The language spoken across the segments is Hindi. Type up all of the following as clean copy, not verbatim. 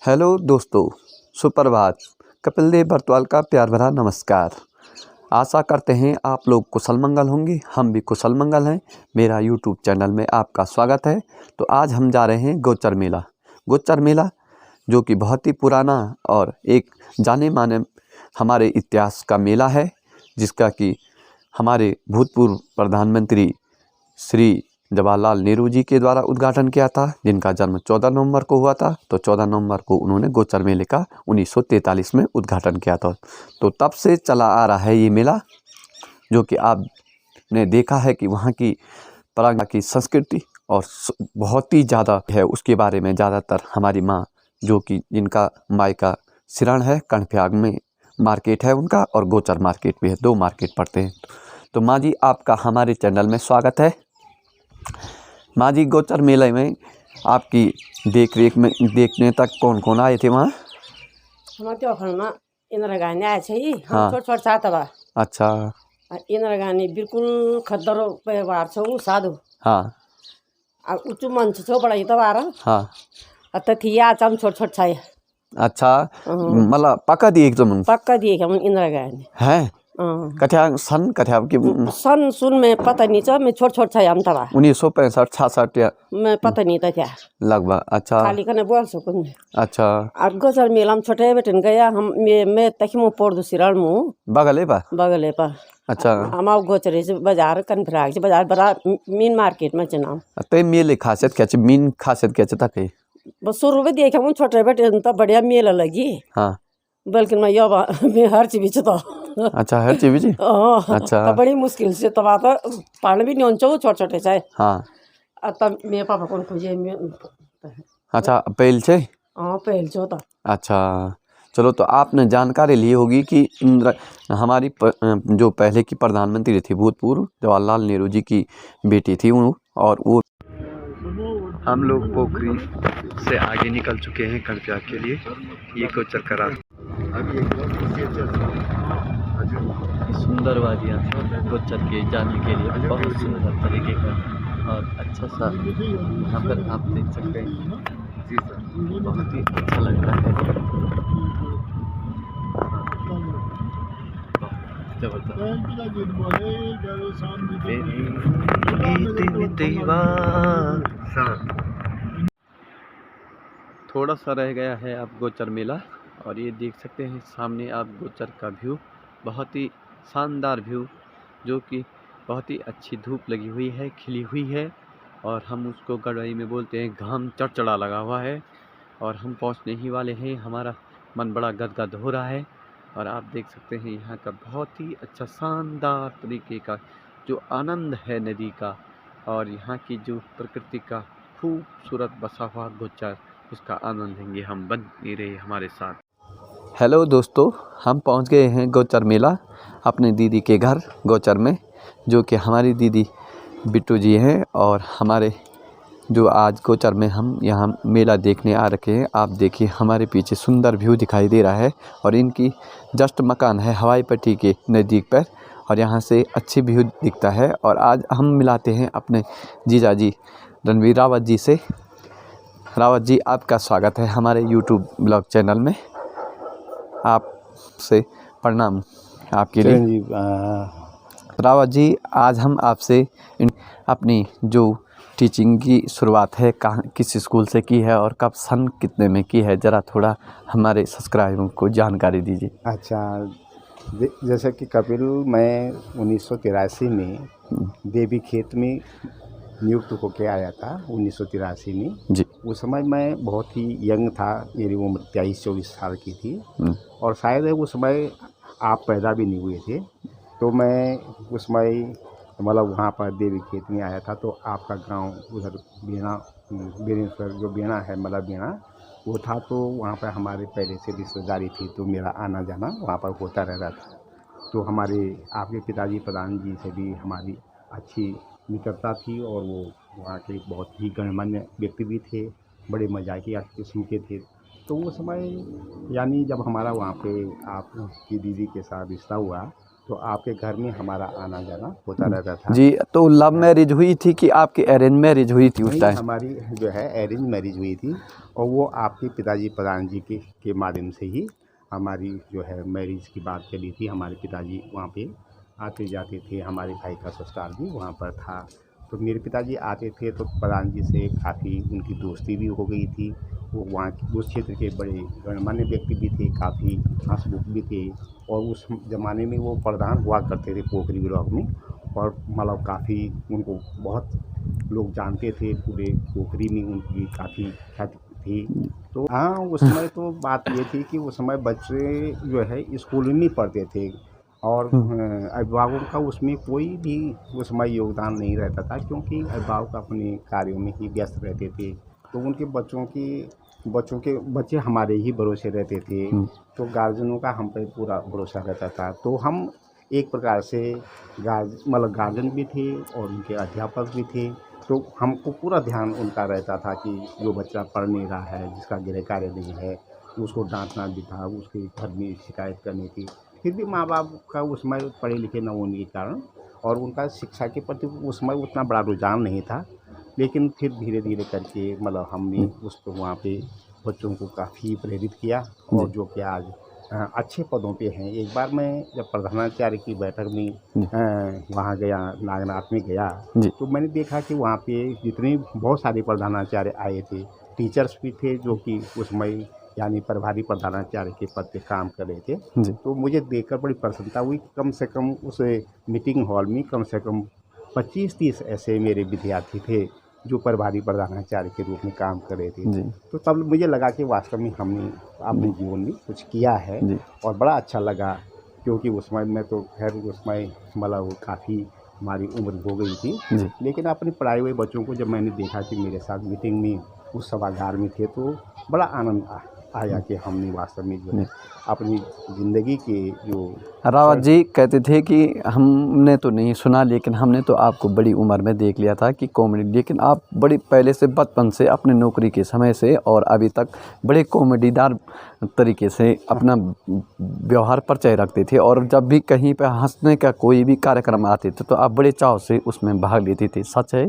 हेलो दोस्तों, सुप्रभात। कपिल देव बर्तवाल का प्यार भरा नमस्कार। आशा करते हैं आप लोग कुशल मंगल होंगे। हम भी कुशल मंगल हैं। मेरा यूट्यूब चैनल में आपका स्वागत है। तो आज हम जा रहे हैं गोचर मेला। गोचर मेला जो कि बहुत ही पुराना और एक जाने माने हमारे इतिहास का मेला है, जिसका कि हमारे भूतपूर्व प्रधानमंत्री श्री जवाहरलाल नेहरू जी के द्वारा उद्घाटन किया था, जिनका जन्म 14 नवंबर को हुआ था। तो 14 नवंबर को उन्होंने गोचर मेले का 1943 में उद्घाटन किया था। तो तब से चला आ रहा है ये मेला, जो कि आपने देखा है कि वहाँ की परंपरा की संस्कृति और बहुत ही ज़्यादा है। उसके बारे में ज़्यादातर हमारी माँ, जो कि जिनका मायका सिरण है, कणफियाग में मार्केट है उनका, और गोचर मार्केट भी है, 2 मार्केट पड़ते हैं। तो माँ जी, आपका हमारे चैनल में स्वागत है। माँ जी, गोचर मेले में आपकी देख रेख में देखने तक कौन कौन आए थे वहाँ? हम त्यो खण्डमा इंदिरा गांधी आए छे। हम हाँ। छोट छोट साथ बा। अच्छा। इंदिरा गांधी बिल्कुल खद्दरो व्यवहार छौ साधु। हाँ आ उच्च मंच छौ बड़ा ही तबार। हाँ। त थिया चम छोट छोट छाय। अच्छा, मतलब पक्का दिए एकदम? पक्का दिए हम इंदिरा गांधी हैं? कथ्या सन कथ्या की सन सुन में पता नहीं छ। मैं छोट छोट छाय हम तबा 1965 66 या मैं पता नहीं था क्या लगभग। अच्छा। खाली कने बोल सकूं। अच्छा। और गोचर मेला में छोटे बेटन गया हम। मैं तखमो पोड़ दु सिरण मु बगले पा। बगले पा। अच्छा। हम गोचरे बाजार कनफराग बाजार बड़ा मीन मार्केट में चनाम। ते मेले खासियत क्या मीन खासियत क्या तक है? बस शुरू में देखे हम छोटे बेटे तो बढ़िया मेला लगी। हाँ। बल्कि मैं यो मैं हर चीज तो अच्छा, हर चीज। अच्छा। तो बड़ी मुश्किल से तब तो पानी भी नहीं होंचो छोटे छोटे चाहे। हाँ। तब मेरे पापा कौन खोजे अच्छा, पहल से। हाँ पहल चो तो। अच्छा, चलो। तो आपने जानकारी ली होगी कि हमारी जो पहले की प्रधानमंत्री थी भूतपूर्व जवाहरलाल नेहरू जी की बेटी थी और वो हम लोग पोखरी से आगे निकल चुके हैं कणफियाग के लिए। ये गोचर करा सुंदर वादियाँ गोचर के जाने के लिए बहुत सुंदर तरीके का और अच्छा सा यहाँ पर आप देख सकते हैं। बहुत ही अच्छा लग रहा है। थोड़ा सा रह गया है अब गोचर मेला, और ये देख सकते हैं सामने आप गोचर का व्यू, बहुत ही शानदार व्यू, जो कि बहुत ही अच्छी धूप लगी हुई है, खिली हुई है, और हम उसको गढ़वाई में बोलते हैं घाम चढ़चड़ा लगा हुआ है, और हम पहुंचने ही वाले हैं। हमारा मन बड़ा गदगद हो रहा है, और आप देख सकते हैं यहाँ का बहुत ही अच्छा शानदार तरीके का जो आनंद है नदी का, और यहाँ की जो प्रकृति का खूबसूरत बसा हुआ गोचर, उसका आनंद लेंगे हम। बने रहे हमारे साथ। हेलो दोस्तों, हम पहुँच गए हैं गोचर मेला अपने दीदी के घर गोचर में, जो कि हमारी दीदी बिट्टू जी हैं, और हमारे जो आज गोचर में हम यहाँ मेला देखने आ रखे हैं। आप देखिए हमारे पीछे सुंदर व्यू दिखाई दे रहा है, और इनकी जस्ट मकान है हवाई पट्टी के नज़दीक पर, और यहाँ से अच्छी व्यू दिखता है। और आज हम मिलाते हैं अपने जीजा जी रणवीर रावत जी से। रावत जी, आपका स्वागत है हमारे यूट्यूब ब्लॉग चैनल में। आपसे प्रणाम आपके लिए। रावत जी, आज हम आपसे अपनी जो टीचिंग की शुरुआत है कहाँ किस स्कूल से की है और कब सन कितने में की है, ज़रा थोड़ा हमारे सब्सक्राइबरों को जानकारी दीजिए। अच्छा, जैसे कि कपिल, मैं 1983 में देवी खेत में नियुक्त होकर आया था 1983 में जी। उस समय मैं बहुत ही यंग था, मेरी उम्र 23-24 साल की थी, और शायद उस समय आप पैदा भी नहीं हुए थे। तो मैं उस समय मतलब वहाँ पर देवी खेत में आया था। तो आपका गांव उधर बेनेश्वर जो बेना है, मतलब बेना वो था, तो वहाँ पर हमारे पहले से रिश्तेदारी थी, तो मेरा आना जाना वहाँ पर होता रहता था। तो हमारे आपके पिताजी प्रधान जी से भी हमारी अच्छी मित्रता थी, और वो वहाँ के बहुत ही गणमान्य व्यक्ति भी थे, बड़े मजाकिया किस्म के थे। तो वो समय यानी जब हमारा वहाँ पे आपकी दीदी के साथ रिश्ता हुआ, तो आपके घर में हमारा आना जाना होता रहता था। जी, तो लव मैरिज हुई थी कि आपकी अरेंज मैरिज हुई थी उस नहीं, टाइम? हमारी जो है अरेंज मैरिज हुई थी, और वो आपके पिताजी प्रधान जी के माध्यम से ही हमारी जो है मैरिज की बात चली थी। हमारे पिताजी वहाँ पे आते जाते थे, हमारे भाई का ससुराल भी वहाँ पर था। तो मेरे पिताजी आते थे तो प्रधान जी से काफ़ी उनकी दोस्ती भी हो गई थी। वो वहाँ उस क्षेत्र के बड़े गणमान्य व्यक्ति भी थे, काफ़ी हँसमुख भी थे, और उस ज़माने में वो प्रधान हुआ करते थे पोखरी ब्लॉक में, और मतलब काफ़ी उनको बहुत लोग जानते थे, पूरे पोखरी में उनकी काफ़ी ख्याति थी। तो हाँ, उस समय तो बात ये थी कि उस समय बच्चे जो है स्कूल में ही पढ़ते थे, और अभिभावकों का उसमें कोई भी उस समय योगदान नहीं रहता था, क्योंकि अभिभावक अपने कार्यों में ही व्यस्त रहते थे। तो उनके बच्चे हमारे ही भरोसे रहते थे। तो गार्जियनों का हम पे पूरा भरोसा रहता था। तो हम एक प्रकार से गार्जियन भी थे और उनके अध्यापक भी थे। तो हमको पूरा ध्यान उनका रहता था कि जो बच्चा पढ़ नहीं रहा है, जिसका गृह कार्य नहीं है, उसको डांटना भी था, उसके घर में शिकायत करनी थी। फिर भी माँ बाप का उस समय पढ़े लिखे न होने के कारण, और उनका शिक्षा के प्रति उस समय उतना बड़ा रुझान नहीं था। लेकिन फिर धीरे धीरे करके मतलब हमने उसको वहाँ पे बच्चों को काफ़ी प्रेरित किया, और जो कि आज अच्छे पदों पे हैं। एक बार मैं जब प्रधानाचार्य की बैठक में वहाँ गया, नागनाथ में गया, तो मैंने देखा कि वहाँ पे जितने बहुत सारे प्रधानाचार्य आए थे, टीचर्स भी थे जो कि उस समय यानी प्रभारी प्रधानाचार्य के पद पे काम कर रहे थे। तो मुझे देखकर बड़ी प्रसन्नता हुई। कम से कम उस मीटिंग हॉल में कम से कम 25-30 ऐसे मेरे विद्यार्थी थे जो प्रभारी प्रधानाचार्य के रूप में काम कर रहे थे। तो तब मुझे लगा कि वास्तव में हमने अपने जीवन में कुछ किया है, और बड़ा अच्छा लगा, क्योंकि उस समय में तो खैर उस समय मतलब काफ़ी हमारी उम्र हो गई थी। लेकिन अपने पढ़ाए हुए बच्चों को जब मैंने देखा कि मेरे साथ मीटिंग में उस सभागार में थे, तो बड़ा आनंद आया कि हमने वास्तव में जो है अपनी ज़िंदगी के जो रावत जी कहते थे कि हमने तो नहीं सुना, लेकिन हमने तो आपको बड़ी उम्र में देख लिया था कि कॉमेडी, लेकिन आप बड़ी पहले से बचपन से अपने नौकरी के समय से और अभी तक बड़े कॉमेडीदार तरीके से अपना व्यवहार परिचय रखते थे, और जब भी कहीं पे हंसने का कोई भी कार्यक्रम आते थे तो आप बड़े चाव से उसमें भाग लेते थे। सच है?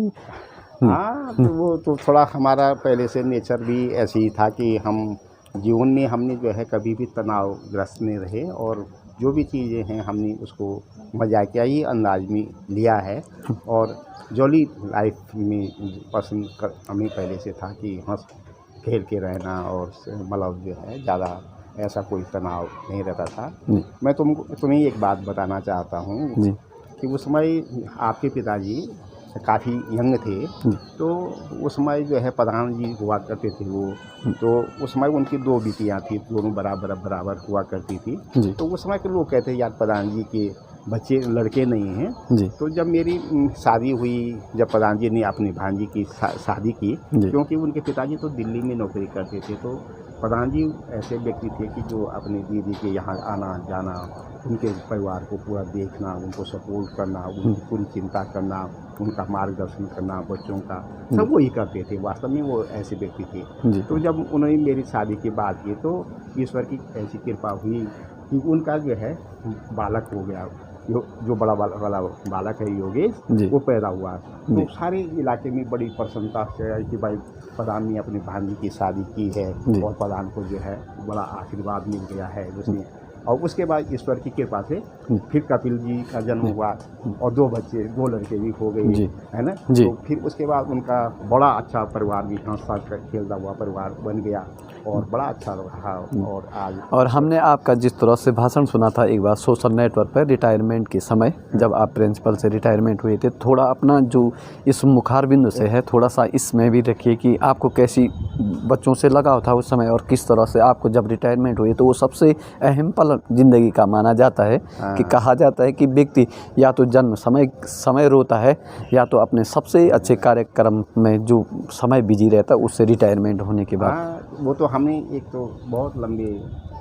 हाँ, तो वो तो थोड़ा हमारा पहले से नेचर भी ऐसे ही था कि हम जीवन में हमने जो है कभी भी तनावग्रस्त नहीं रहे, और जो भी चीज़ें हैं हमने उसको मजाकिया ही अंदाज में लिया है, और जॉली लाइफ में पसंद कर हमें पहले से था कि हंस खेल के रहना, और मतलब जो है ज़्यादा ऐसा कोई तनाव नहीं रहता था। मैं तुम्हें एक बात बताना चाहता हूँ कि उस समय आपके पिताजी काफ़ी यंग थे, तो उस समय जो है प्रधान जी हुआ करते थे वो, तो उस समय उनकी 2 बिटियाँ थी, दोनों बराबर हुआ करती थी। तो उस समय के लोग कहते हैं यार प्रधान जी के बच्चे लड़के नहीं हैं। तो जब मेरी शादी हुई, जब प्रधान जी ने अपनी भांजी की शादी की, क्योंकि उनके पिताजी तो दिल्ली में नौकरी करते थे, तो प्रधान जी ऐसे व्यक्ति थे कि जो अपनी दीदी के यहाँ आना जाना, उनके परिवार को पूरा देखना, उनको सपोर्ट करना, उनकी पूरी चिंता करना, उनका मार्गदर्शन करना, बच्चों का सब वही करते थे। वास्तव में वो ऐसे व्यक्ति थे। तो जब उन्होंने मेरी शादी की बात की, तो ईश्वर की ऐसी कृपा हुई कि उनका जो है बालक हो गया, जो बड़ा वाला बालक है योगेश, वो पैदा हुआ। तो सारे इलाके में बड़ी प्रसन्नता से आई कि भाई प्रधान ने अपनी भांजी की शादी की है, और प्रधान को जो है बड़ा आशीर्वाद मिल गया है उसमें। और उसके बाद ईश्वर की कृपा से फिर कपिल जी का जन्म हुआ, और 2 बच्चे, 2 लड़के भी हो गए, है ना। तो फिर उसके बाद उनका बड़ा अच्छा परिवार भी, हंसता खेलता हुआ परिवार बन गया, और बड़ा अच्छा रहा। और हमने आपका जिस तरह से भाषण सुना था एक बार सोशल नेटवर्क पर रिटायरमेंट के समय, जब आप प्रिंसिपल से रिटायरमेंट हुए थे, थोड़ा अपना जो इस मुखार बिंदु से है थोड़ा सा इसमें भी रखिए कि आपको कैसी बच्चों से लगाव था उस समय, और किस तरह से आपको जब रिटायरमेंट हुई तो वो सबसे अहम पल जिंदगी का माना जाता है। कि कहा जाता है कि व्यक्ति या तो जन्म समय रोता है, या तो अपने सबसे अच्छे कार्यक्रम में जो समय बिजी रहता है उससे रिटायरमेंट होने के बाद। वो तो हमने एक तो बहुत लंबे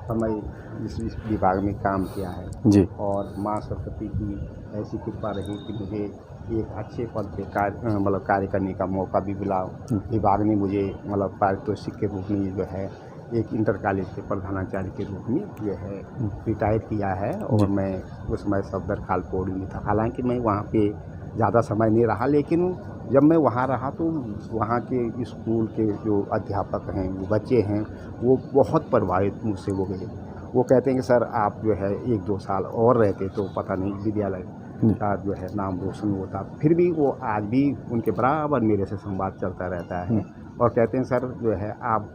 समय इस विभाग में काम किया है, और माँ सरस्वती की ऐसी कृपा रही कि मुझे एक अच्छे पद पे कार्य करने का मौका भी मिला। विभाग ने मुझे मतलब पारितोषिक के रूप में जो है एक इंटर कॉलेज के प्रधानाचार्य के रूप में जो है रिटायर किया है। और मैं उस समय सफदर खाल पौड़ी में था। हालांकि मैं वहाँ पे ज़्यादा समय नहीं रहा, लेकिन जब मैं वहाँ रहा तो वहाँ के स्कूल के जो अध्यापक हैं, वो बच्चे हैं, वो बहुत प्रभावित मुझसे हो गए। वो कहते हैं कि सर आप जो है 1-2 साल और रहते तो पता नहीं विद्यालय का जो है नाम रोशन होता। फिर भी वो आज भी उनके बराबर मेरे से संवाद चलता रहता है और कहते हैं सर जो है आप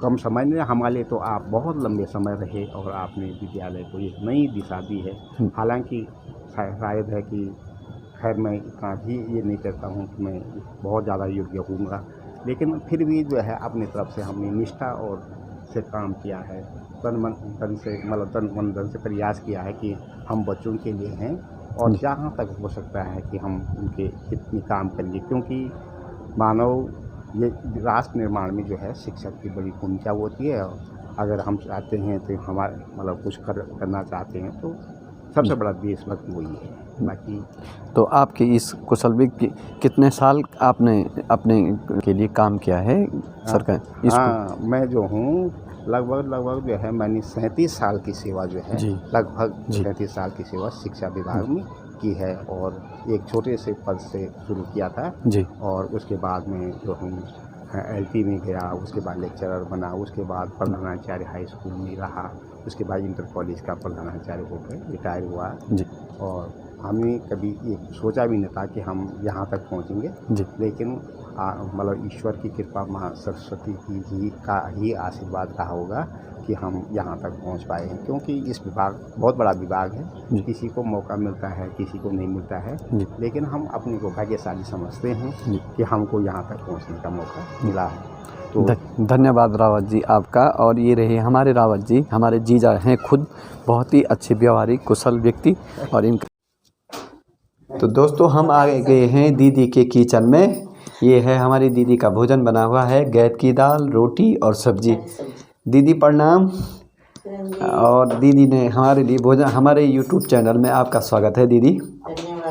कम समय में हमारे लिए तो आप बहुत लंबे समय रहे और आपने विद्यालय को एक नई दिशा दी है। हालांकि शायद है कि खैर मैं इतना भी ये नहीं कहता हूँ कि मैं बहुत ज़्यादा योग्य हूँगा, लेकिन फिर भी जो है अपनी तरफ से हमने निष्ठा और से काम किया है। तन मन धन से प्रयास किया है कि हम बच्चों के लिए हैं और जहाँ तक हो सकता है कि हम उनके हित में काम करेंगे, क्योंकि मानव ये राष्ट्र निर्माण में जो है शिक्षक की बड़ी भूमिका होती है। अगर हम चाहते हैं तो हमारे कुछ करना चाहते हैं तो सबसे बड़ा देशभक्त वही है। बाकी तो आपकी इस कुशल व्यक्ति कितने साल आपने अपने के लिए काम किया है सरकार? हाँ, मैं जो हूँ लगभग जो है मैंने 37 साल की सेवा जो है लगभग 37 साल की सेवा शिक्षा विभाग में की है। और एक छोटे से पद से शुरू किया था जी। और उसके बाद में जो हम LP में गया, उसके बाद लेक्चरर बना, उसके बाद प्रधानाचार्य हाई स्कूल में रहा, उसके बाद इंटर कॉलेज का प्रधानाचार्य होकर रिटायर हुआ जी। और हमने कभी ये सोचा भी नहीं था कि हम यहाँ तक पहुँचेंगे जी। लेकिन ईश्वर की कृपा माँ सरस्वती की का ही आशीर्वाद रहा होगा कि हम यहाँ तक पहुँच पाए हैं। क्योंकि इस विभाग बहुत बड़ा विभाग है, किसी को मौका मिलता है, किसी को नहीं मिलता है, लेकिन हम अपने को भाग्यशाली समझते हैं कि हमको यहाँ तक पहुँचने का मौका मिला है। तो धन्यवाद रावत जी आपका। और ये रहे हमारे रावत जी, हमारे जीजा हैं खुद, बहुत ही अच्छे व्यवहारिक कुशल व्यक्ति। और इनका तो दोस्तों हम आ गए हैं दीदी के किचन में। ये है हमारी दीदी का भोजन बना हुआ है, गैद की दाल, रोटी और सब्जी। दीदी प्रणाम। और दीदी ने हमारे लिए भोजन, हमारे YouTube चैनल में आपका स्वागत है दीदी।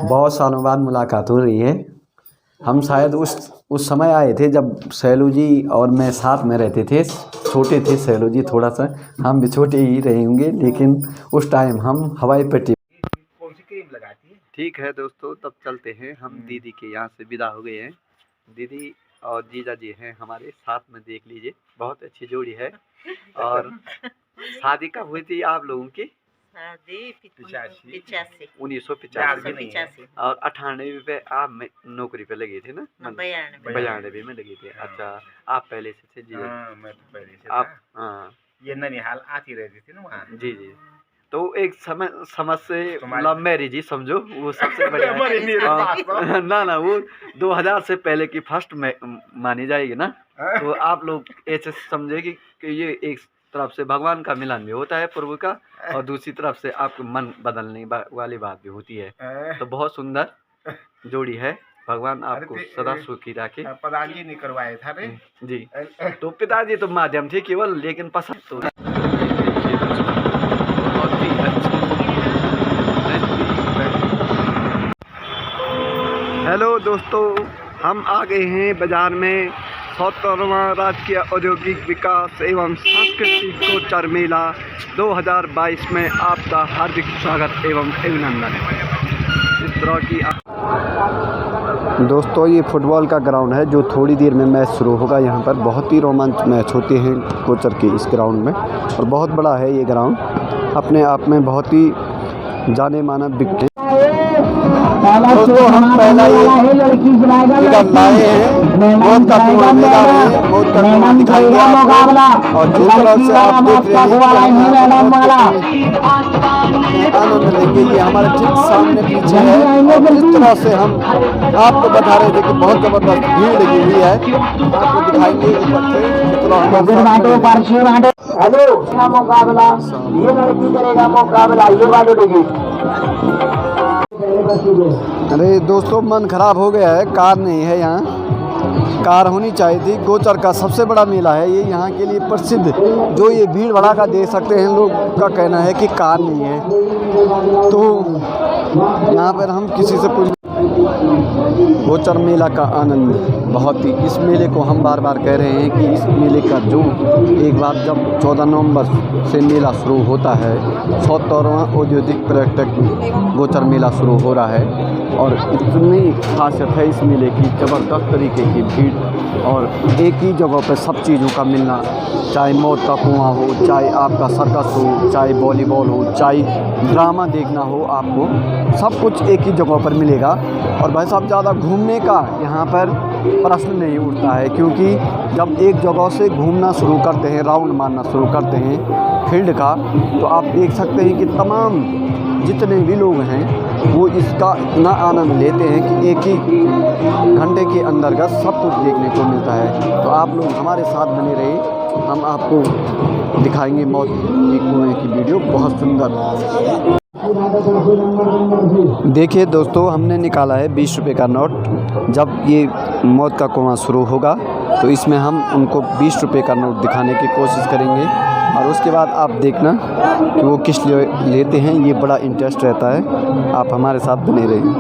बहुत सालों बाद मुलाकात हो रही है। हम शायद उस समय आए थे जब सैलू जी और मैं साथ में रहते थे, छोटे थे सैलू जी, थोड़ा सा हम भी छोटे ही रहे होंगे, लेकिन उस टाइम हम हवाई पट्टी। ठीक है दोस्तों, तब चलते हैं। हम दीदी के यहाँ से विदा हो गए हैं। दीदी और जीजा जी हैं हमारे साथ में, देख लीजिए बहुत अच्छी जोड़ी है। और शादी कब हुई थी आप लोगों की? शादी 1985 और 98 पे आप नौकरी पे लगे थे ना? 92 में लगे थे। अच्छा, आप पहले से थे? जी मैं तो पहले से आप था। ये ननिहाल आती रहती थी ना वहाँ। जी जी। तो एक समझ से लव मैरिज ही समझो, वो सबसे बढ़िया। ना वो 2000 से पहले की फर्स्ट में मानी जाएगी ना। तो आप लोग ऐसे समझे कि ये एक तरफ से भगवान का मिलन भी होता है प्रभु का, और दूसरी तरफ से आपको मन बदलने वाली बात भी होती है। तो बहुत सुंदर जोड़ी है। भगवान आपको सदा सुखी रखे। पिताजी ने करवाए था रे जी। तो पिताजी तो माध्यम थे केवल, लेकिन पसंद तो हेलो दोस्तों, हम आ गए हैं बाजार में 70वां राजकीय औद्योगिक विकास एवं सांस्कृतिक गोचर मेला 2022 में आपका हार्दिक स्वागत एवं अभिनंदन। इस तरह की दोस्तों ये फुटबॉल का ग्राउंड है जो थोड़ी देर में मैच शुरू होगा। यहाँ पर बहुत ही रोमांच मैच होते हैं गोचर के इस ग्राउंड में, और बहुत बड़ा है ये ग्राउंड, अपने आप में बहुत ही जाने माना बिकते। दोस्तों हम पहला ये इधर लाए हैं, मौत का कुआं मेला है, मौत का कुआं दिखाएंगे आपको। और जिस तरह से आप देख रहे हैं आनंद लेंगे, ये हमारे ठीक सामने पीछे है। और इस तरह से हम आपको बता रहे थे कि बहुत जबरदस्त भीड़ लगी हुई है, आपको दिखाएंगे ऊपर से। हेलो मुकाबला, ये लड़की करेगा मुकाबला, ये वाले देखिए। अरे दोस्तों मन खराब हो गया है, कार नहीं है यहाँ, कार होनी चाहिए थी। गोचर का सबसे बड़ा मेला है ये, यहाँ के लिए प्रसिद्ध। जो ये भीड़ भड़ाका देख सकते हैं, लोग का कहना है कि कार नहीं है। तो यहाँ पर हम किसी से पूछ गोचर मेला का आनंद बहुत ही, इस मेले को हम बार बार कह रहे हैं कि इस मेले का जो एक बार जब 14 नवंबर से मेला शुरू होता है, 107वां औद्योगिक पर्यटक गोचर मेला शुरू हो रहा है और इतनी खासियत है इस मेले की, ज़बरदस्त तरीके की भीड़ और एक ही जगह पर सब चीज़ों का मिलना, चाहे मौत का कुआं हो, चाहे आपका सर्कस हो, चाहे वॉलीबॉल हो, चाहे ड्रामा देखना हो, आपको सब कुछ एक ही जगह पर मिलेगा। और भाई साहब ज़्यादा घूमने का यहाँ पर प्रश्न नहीं उठता है, क्योंकि जब एक जगह से घूमना शुरू करते हैं, राउंड मारना शुरू करते हैं फील्ड का, तो आप देख सकते हैं कि तमाम जितने भी लोग हैं वो इसका इतना आनंद लेते हैं कि एक ही घंटे के अंतर्गत सब कुछ देखने को मिलता है। तो आप लोग हमारे साथ बने रहिए, हम आपको दिखाएंगे मौत के कुएं की वीडियो, बहुत सुंदर। देखिए दोस्तों, हमने निकाला है 20 रुपये का नोट। जब ये मौत का कुआं शुरू होगा तो इसमें हम उनको 20 रुपये का नोट दिखाने की कोशिश करेंगे और उसके बाद आप देखना कि वो किस लिए लेते हैं। ये बड़ा इंटरेस्ट रहता है, आप हमारे साथ बने रहिए।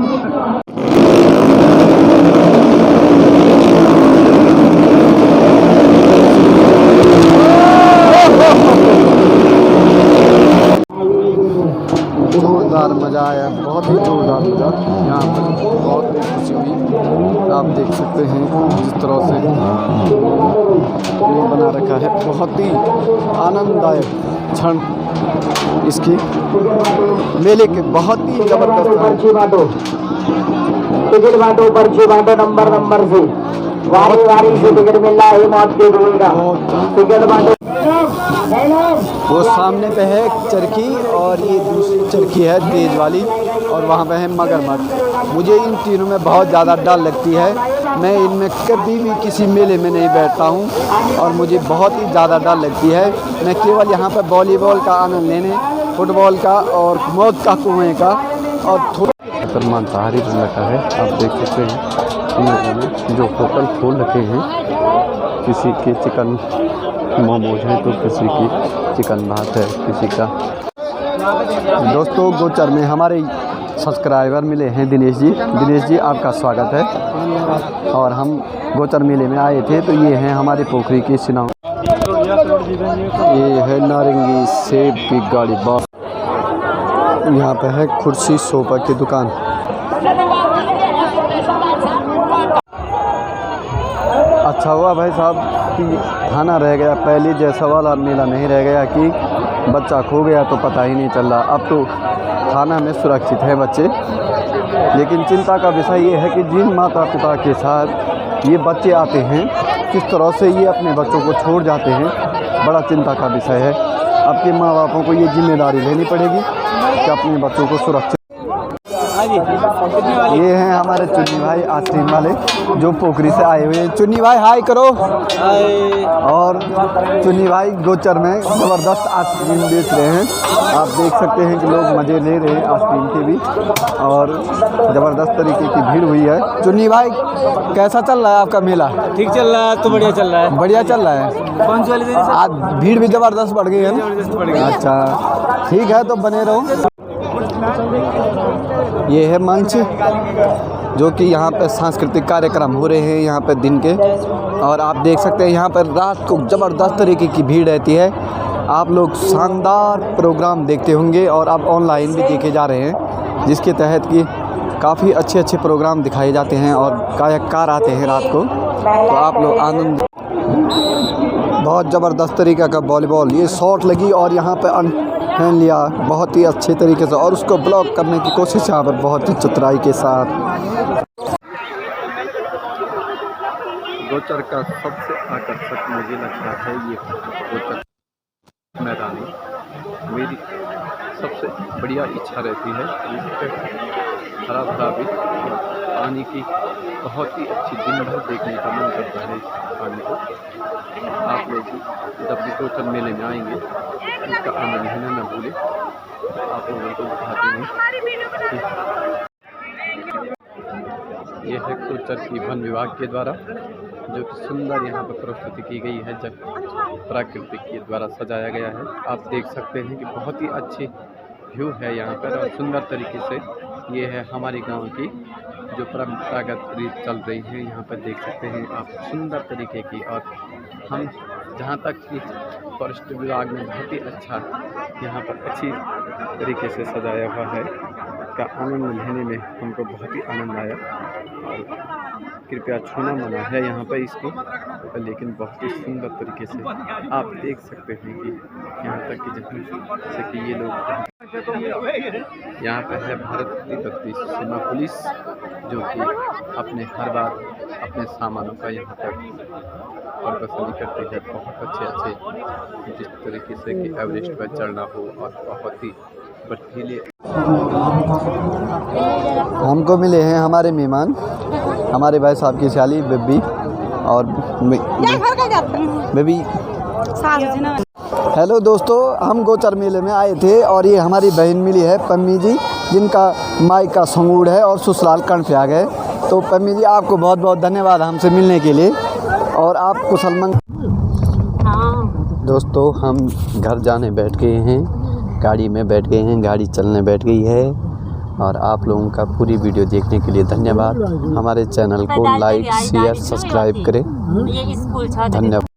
जोरदार मज़ा आया, बहुत ही जोरदार मज़ा यहाँ पर, बहुत ही खुशी हुई। आप देख सकते हैं जिस तरह से ये बना रखा है, बहुत ही आनंददायक क्षण इसकी मेले के, बहुत ही ज़बरदस्त। पर्ची बांटो, टिकट बांटो, पर्ची बांटो नंबर से, वारी से टिकट मिल रहा है मौत के कुएं का, टिकट बांटो। वो सामने पे है चरखी और ये दूसरी चरखी है तेज वाली, और वहाँ पे है मगरमच्छ। मुझे इन तीनों में बहुत ज़्यादा डर लगती है, मैं इनमें कभी भी किसी मेले में नहीं बैठता हूँ और मुझे बहुत ही ज़्यादा डर लगती है। मैं केवल यहाँ पर वॉलीबॉल का आनंद लेने, फुटबॉल का और मौत का कुएं का और थोड़ा पर मांसाहारी रखा है। आप देख सकते हैं जो होटल खोल रखे हैं, किसी के चिकन मोमोज हैं तो किसी की चिकन भात है, किसी का। दोस्तों, गोचर में हमारे सब्सक्राइबर मिले हैं दिनेश जी आपका स्वागत है। और हम गोचर मेले में आए थे, तो ये हैं हमारे पोखरी के सिनाव, ये है नारंगी सेब की गाड़ी बाप, यहाँ पे है कुर्सी सोफा की दुकान। अच्छा हुआ भाई साहब कि थाना रह गया, पहले जैसा वाला मेला नहीं रह गया कि बच्चा खो गया तो पता ही नहीं चल रहा। अब तो थाना में सुरक्षित है बच्चे, लेकिन चिंता का विषय ये है कि जिन माता पिता के साथ ये बच्चे आते हैं, किस तरह से ये अपने बच्चों को छोड़ जाते हैं, बड़ा चिंता का विषय है। अब के माँ बापों को ये जिम्मेदारी लेनी पड़ेगी कि अपने बच्चों को सुरक्षित। ये हैं हमारे चुन्नी भाई आइसक्रीम वाले जो पोखरी से आए हुए हैं। चुन्नी भाई हाय करो। हाय। और चुन्नी भाई गोचर में ज़बरदस्त आइसक्रीम बेच रहे हैं, आप देख सकते हैं कि लोग मज़े ले रहे हैं आइसक्रीम के भी, और ज़बरदस्त तरीके की भीड़ हुई है। चुन्नी भाई कैसा चल रहा है आपका मेला? ठीक चल रहा है, तो बढ़िया चल रहा है। बढ़िया चल रहा है। कौन सी वाली देनी सर? आज भीड़ भी ज़बरदस्त बढ़ गई है ना? ज़बरदस्त बढ़ गई। अच्छा ठीक है, तो बने रहो। ये है मंच जो कि यहाँ पे सांस्कृतिक कार्यक्रम हो रहे हैं यहाँ पे दिन के, और आप देख सकते हैं यहाँ पर रात को ज़बरदस्त तरीके की भीड़ रहती है। आप लोग शानदार प्रोग्राम देखते होंगे और अब ऑनलाइन भी देखे जा रहे हैं, जिसके तहत कि काफ़ी अच्छे प्रोग्राम दिखाए जाते हैं और गायककार आते हैं रात को, तो आप लोग आनंद। बहुत ज़बरदस्त तरीक़े का वॉलीबॉल, ये शॉट लगी और यहाँ पे फैन लिया बहुत ही अच्छे तरीके से, और उसको ब्लॉक करने की कोशिश यहाँ पर बहुत ही चतुराई के साथ। गोचर का सबसे आकर्षक मुझे लगता है ये गोचर मैदान है। मेरी सबसे बढ़िया इच्छा रहती है हरा भरा भी पानी की बहुत ही अच्छी दिन भर देखने का मन करता है इस पानी को। आप लोग जब भी गोचर मेले में आएंगे इसका आनंद लेना न भूलें। आप लोगों को दिखाते हैं कि यह है गोचर की वन विभाग के द्वारा जो कि सुंदर यहाँ पर प्रस्तुति की गई है, जब प्राकृतिक के द्वारा सजाया गया है। आप देख सकते हैं कि बहुत ही अच्छी व्यू है यहाँ पर और सुंदर तरीके से ये है हमारे गांव की जो परंपरागत रीत चल रही है यहाँ पर देख सकते हैं आप सुंदर तरीके की। और हम जहाँ तक कि फॉरेस्ट विभाग ने बहुत ही अच्छा यहाँ पर अच्छी तरीके से सजाया हुआ है, का आनंद लेने में हमको बहुत ही आनंद आया। और कृपया छूना मना है यहाँ पर इसको, लेकिन बहुत ही सुंदर तरीके से आप देख सकते हैं कि यहाँ तक कि जैसे कि ये लोग यहाँ पर है भारत तिब्बती सीमा पुलिस, जो कि अपने हर बार अपने सामानों का यहाँ पर प्रदर्शनी करती है। बहुत अच्छे जिस तरीके से कि एवरेस्ट पर चढ़ना हो और बहुत ही बर्फीले। हमको मिले हैं हमारे मेहमान, हमारे भाई साहब की साली बेबी और बेबी। हेलो दोस्तों, हम गोचर मेले में आए थे और ये हमारी बहन मिली है पम्मी जी, जिनका माई का संगूड़ है और ससुराल कर्णप्रयाग है। तो पम्मी जी आपको बहुत बहुत धन्यवाद हमसे मिलने के लिए, और आप कुशलमंगल। दोस्तों हम घर जाने बैठ गए हैं, गाड़ी में बैठ गए हैं, गाड़ी चलने बैठ गई है। और आप लोगों का पूरी वीडियो देखने के लिए धन्यवाद। हमारे चैनल को लाइक शेयर सब्सक्राइब करें। धन्यवाद।